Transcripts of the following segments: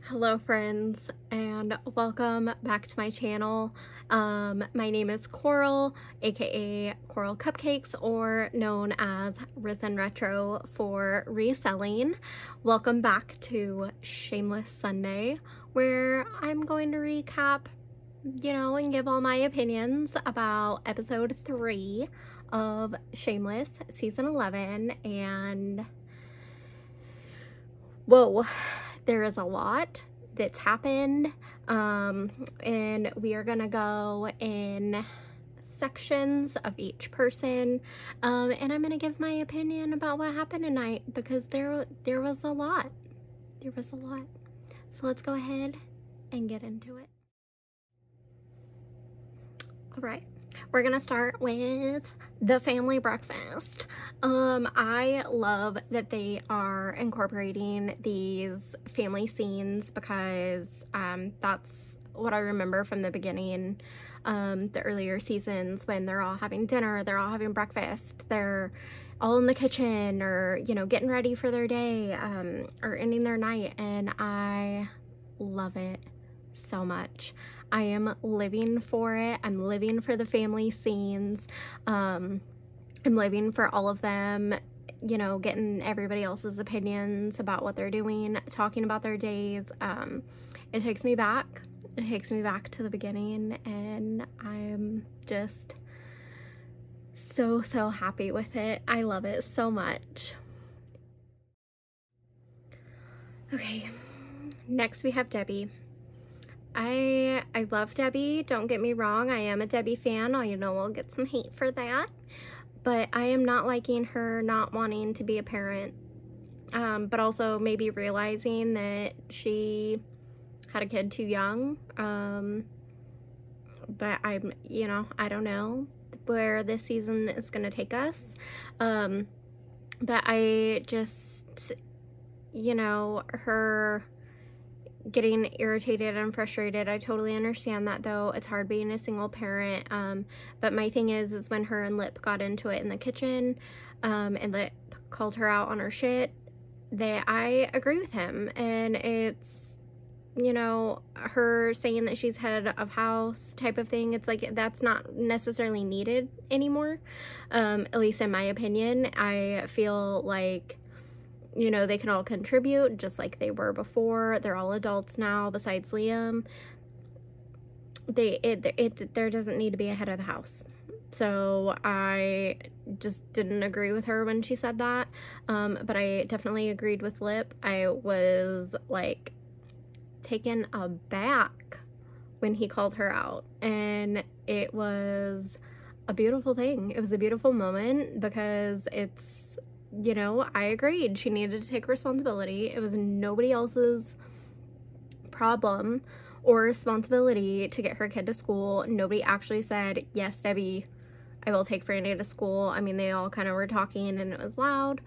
Hello friends, and welcome back to my channel. My name is Coral, aka Coral Cupcakes, or known as Risen Retro for reselling. Welcome back to Shameless Sunday, where I'm going to recap, and give all my opinions about episode 3 of Shameless season 11. And whoa, there is a lot that's happened, and we are gonna go in sections of each person, and I'm gonna give my opinion about what happened tonight, because there was a lot. So let's go ahead and get into it. All right, we're gonna start with the family breakfast. I love that they are incorporating these family scenes, because that's what I remember from the beginning, the earlier seasons, when they're all having dinner, they're all having breakfast, they're all in the kitchen, or getting ready for their day, or ending their night, and I love it so much. I am living for it. I'm living for the family scenes. I'm living for all of them, getting everybody else's opinions about what they're doing, talking about their days. It takes me back. It takes me back to the beginning, and I'm just so happy with it. I love it so much. Okay, next we have Debbie. I love Debbie, don't get me wrong. I am a Debbie fan. I'll get some hate for that. But I am not liking her not wanting to be a parent. But also maybe realizing that she had a kid too young. But I don't know where this season is going to take us. But I just, her getting irritated and frustrated. I totally understand that, though. It's hard being a single parent. But my thing is when her and Lip got into it in the kitchen, and Lip called her out on her shit, that I agree with him. And it's, her saying that she's head of house type of thing. It's like, that's not necessarily needed anymore. At least in my opinion. I feel like, they can all contribute just like they were before. They're all adults now, besides Liam. There doesn't need to be a head of the house. So I just didn't agree with her when she said that. But I definitely agreed with Lip. I was like taken aback when he called her out. And it was a beautiful thing. It was a beautiful moment, because it's, I agreed. She needed to take responsibility. It was nobody else's problem or responsibility to get her kid to school. Nobody actually said, yes, Debbie, I will take Franny to school. I mean, they all kind of were talking, and it was loud.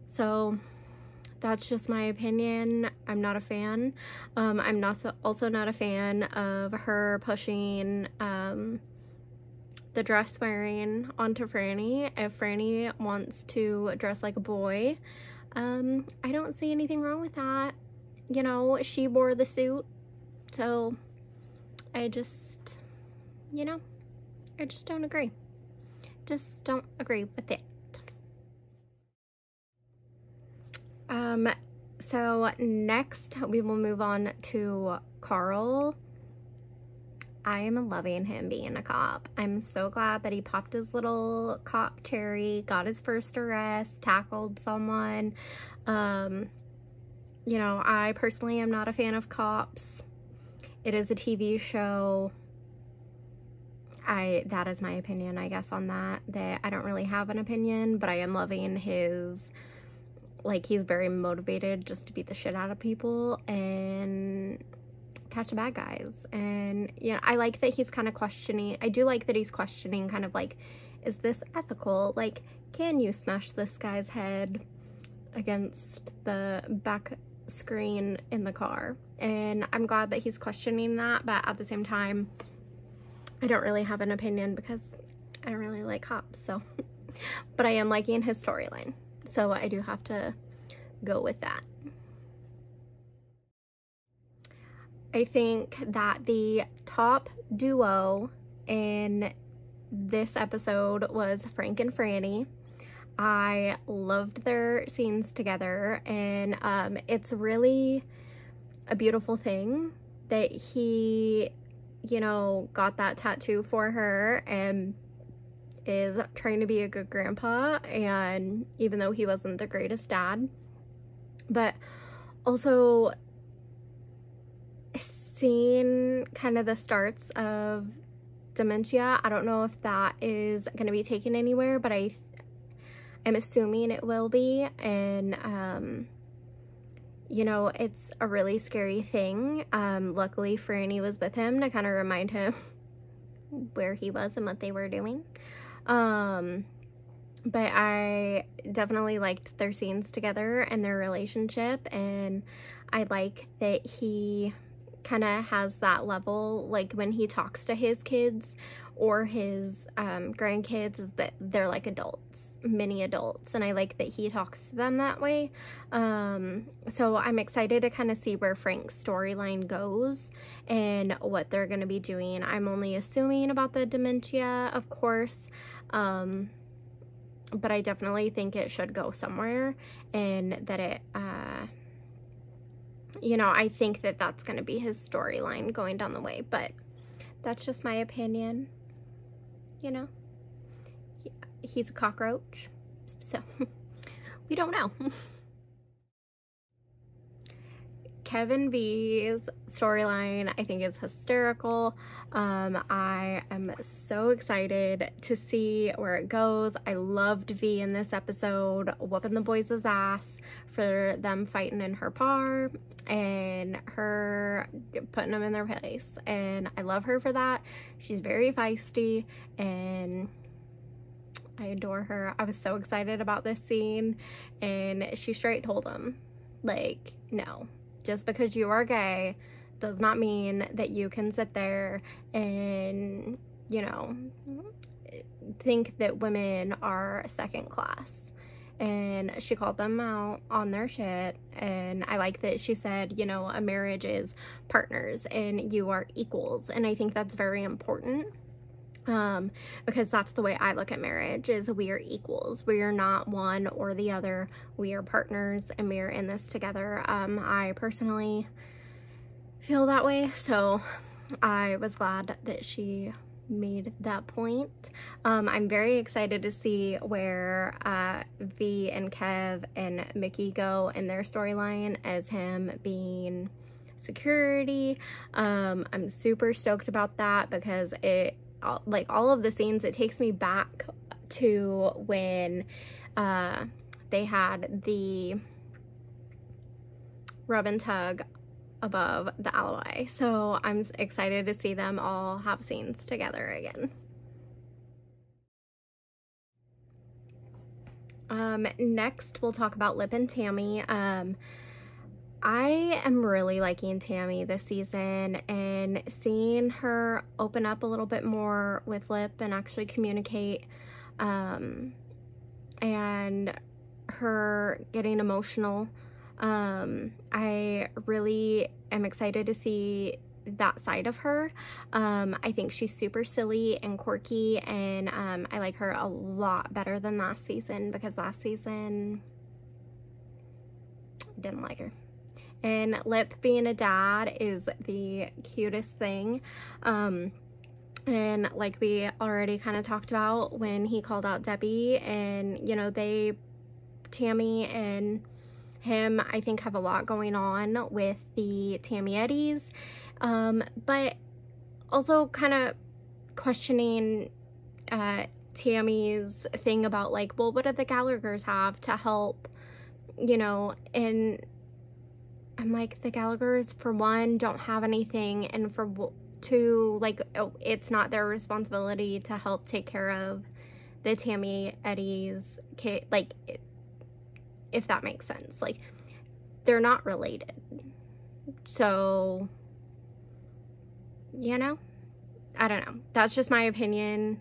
So that's just my opinion. I'm not a fan. I'm also not a fan of her pushing the dress wearing onto Franny. If Franny wants to dress like a boy, I don't see anything wrong with that. She wore the suit, so I just, I just don't agree. Just don't agree with it. So next we will move on to Carl. I am loving him being a cop. I'm so glad that he popped his little cop cherry, got his first arrest, tackled someone. I personally am not a fan of Cops. It is a TV show. That is my opinion, I guess, on that. That I don't really have an opinion, but I am loving his, like, he's very motivated just to beat the shit out of people and catch the bad guys. And I like that he's kind of questioning. I do like that he's questioning, kind of like, is this ethical? Like, can you smash this guy's head against the back screen in the car? And I'm glad that he's questioning that, but at the same time, I don't really have an opinion, because I don't really like Cops. So but I am liking his storyline, so I do have to go with that. I think that the top duo in this episode was Frank and Franny. I loved their scenes together, and it's really a beautiful thing that he, you know, got that tattoo for her and is trying to be a good grandpa, and even though he wasn't the greatest dad. But also seeing kind of the starts of dementia, I don't know if that is going to be taken anywhere, but I'm assuming it will be. And you know, it's a really scary thing. Luckily Franny was with him to kind of remind him where he was and what they were doing. But I definitely liked their scenes together and their relationship, and I like that he kind of has that level, like when he talks to his kids or his grandkids, is that they're like adults, mini adults, and I like that he talks to them that way. So I'm excited to kind of see where Frank's storyline goes and what they're going to be doing. I'm only assuming about the dementia, of course, but I definitely think it should go somewhere, and that it you know, I think that that's going to be his storyline going down the way, but that's just my opinion, you know. He's a cockroach, so we don't know. Kevin V's storyline, I think, is hysterical. I am so excited to see where it goes. I loved V in this episode, whooping the boys' ass for them fighting in her bar and her putting them in their place. And I love her for that. She's very feisty, and I adore her. I was so excited about this scene, and she straight told him, like, no, just because you are gay does not mean that you can sit there and, you know, think that women are second class. And she called them out on their shit, and I like that she said, you know, a marriage is partners and you are equals, and I think that's very important. Because that's the way I look at marriage, is we are equals. We are not one or the other. We are partners, and we are in this together. I personally feel that way, so I was glad that she made that point. I'm very excited to see where V and Kev and Mickey go in their storyline as him being security. I'm super stoked about that, because it, like, all of the scenes, it takes me back to when they had the rub and tug above the alibi. So I'm excited to see them all have scenes together again. Next we'll talk about Lip and Tammy. I am really liking Tammy this season, and seeing her open up a little bit more with Lip and actually communicate, and her getting emotional. I really am excited to see that side of her. I think she's super silly and quirky, and I like her a lot better than last season, because last season I didn't like her. And Lip being a dad is the cutest thing. And like we already kind of talked about when he called out Debbie, and, you know, Tammy and him, I think, have a lot going on with the Tammy Eddies. But also kind of questioning Tammy's thing about, like, well, what do the Gallaghers have to help, you know? And I'm like, the Gallaghers, for one, don't have anything, and for two, like, it's not their responsibility to help take care of the Tammy Eddies kid, like, if that makes sense. Like, they're not related. So, you know, I don't know. That's just my opinion.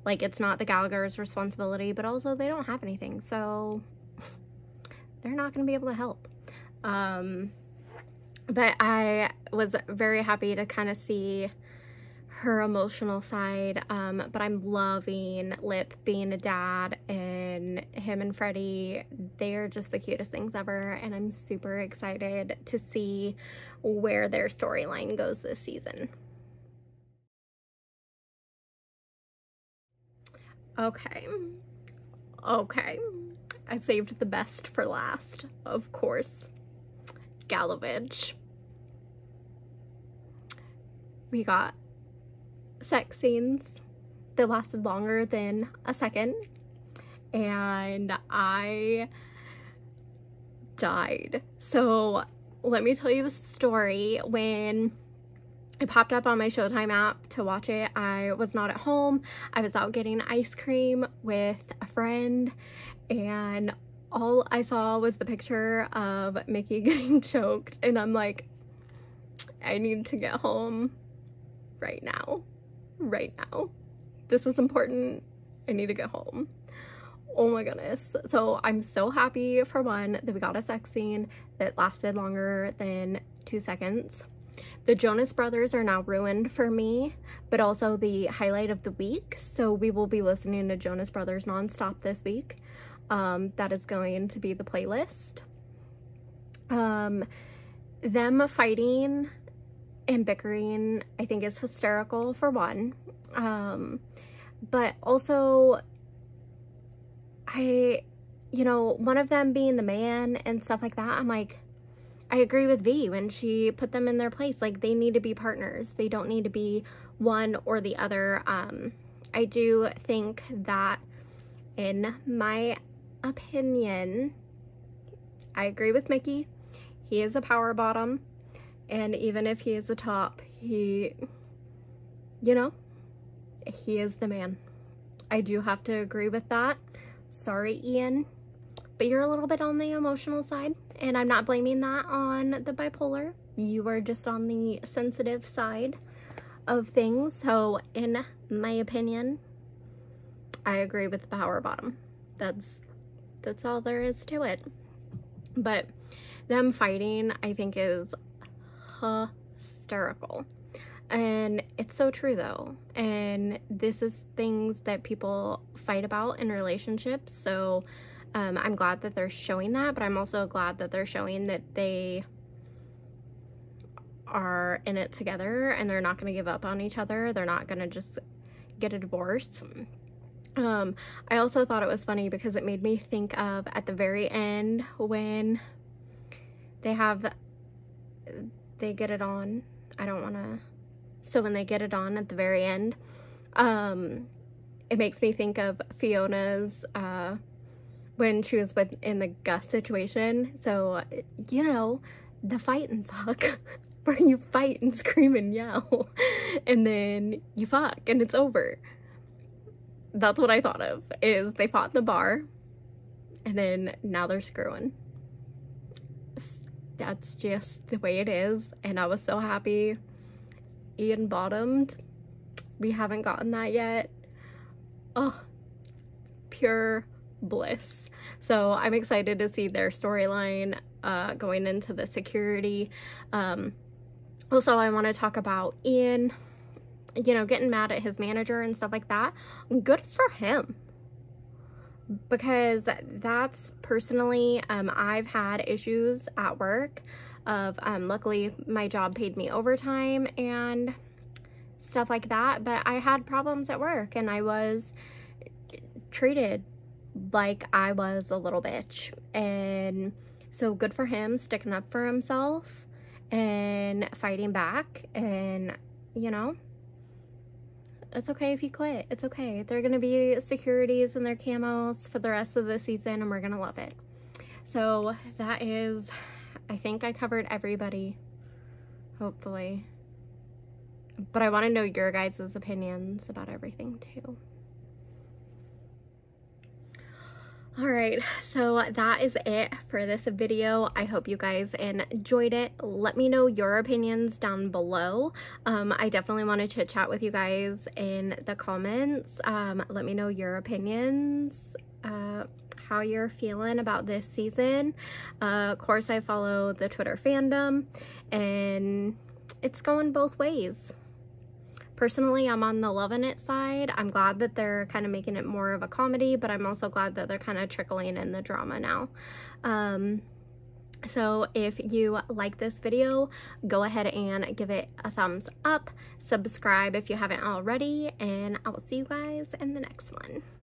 Like, it's not the Gallaghers' responsibility, but also they don't have anything, so they're not going to be able to help. But I was very happy to kind of see her emotional side, but I'm loving Lip being a dad, and him and Freddie, they're just the cutest things ever, and I'm super excited to see where their storyline goes this season. Okay, I saved the best for last, of course. Gallagher. We got sex scenes that lasted longer than a second, and I died. So let me tell you the story. When it popped up on my Showtime app to watch it, I was not at home. I was out getting ice cream with a friend, and all I saw was the picture of Mickey getting choked, and I'm like, I need to get home right now. This is important. I need to get home. Oh my goodness. So I'm so happy, for one, that we got a sex scene that lasted longer than 2 seconds. The Jonas Brothers are now ruined for me, but also the highlight of the week. So we will be listening to Jonas Brothers nonstop this week. That is going to be the playlist. Them fighting and bickering, I think, is hysterical, for one. But also, one of them being the man and stuff like that, I'm like, I agree with V when she put them in their place. Like, they need to be partners. They don't need to be one or the other. I do think that, in my opinion, I agree with Mickey. He is a power bottom. And even if he is a top, he is the man. I do have to agree with that. Sorry, Ian, but you're a little bit on the emotional side, and I'm not blaming that on the bipolar. You are just on the sensitive side of things. So in my opinion, I agree with the power bottom. That's all there is to it. But them fighting, I think, is hysterical. And it's so true, though. And this is things that people fight about in relationships. So I'm glad that they're showing that, but I'm also glad that they're showing that they are in it together and they're not going to give up on each other. They're not going to just get a divorce. I also thought it was funny because it made me think of, at the very end, when they get it on. So when they get it on at the very end, it makes me think of Fiona's, when she was in the Gus situation. So, the fight and fuck, where you fight and scream and yell, and then you fuck, and it's over. That's what I thought of, is they fought in the bar, and then now they're screwing. That's just the way it is, and I was so happy Ian bottomed. We haven't gotten that yet. Oh, pure bliss. So I'm excited to see their storyline going into the security. Also, I want to talk about Ian, getting mad at his manager and stuff like that. Good for him. Because that's personally, I've had issues at work of, luckily my job paid me overtime and stuff like that, but I had problems at work and I was treated like I was a little bitch. And so good for him sticking up for himself and fighting back. And it's okay if you quit. It's okay. They're gonna be securities in their camos for the rest of the season, and we're gonna love it. So that is, I think I covered everybody, hopefully. But I want to know your guys' opinions about everything too. Alright, so that is it for this video. I hope you guys enjoyed it. Let me know your opinions down below. I definitely want to chit chat with you guys in the comments. Let me know your opinions. how you're feeling about this season. Of course, I follow the Twitter fandom, and it's going both ways. Personally, I'm on the loving it side. I'm glad that they're kind of making it more of a comedy, but I'm also glad that they're kind of trickling in the drama now. So if you like this video, go ahead and give it a thumbs up. Subscribe if you haven't already, and I will see you guys in the next one.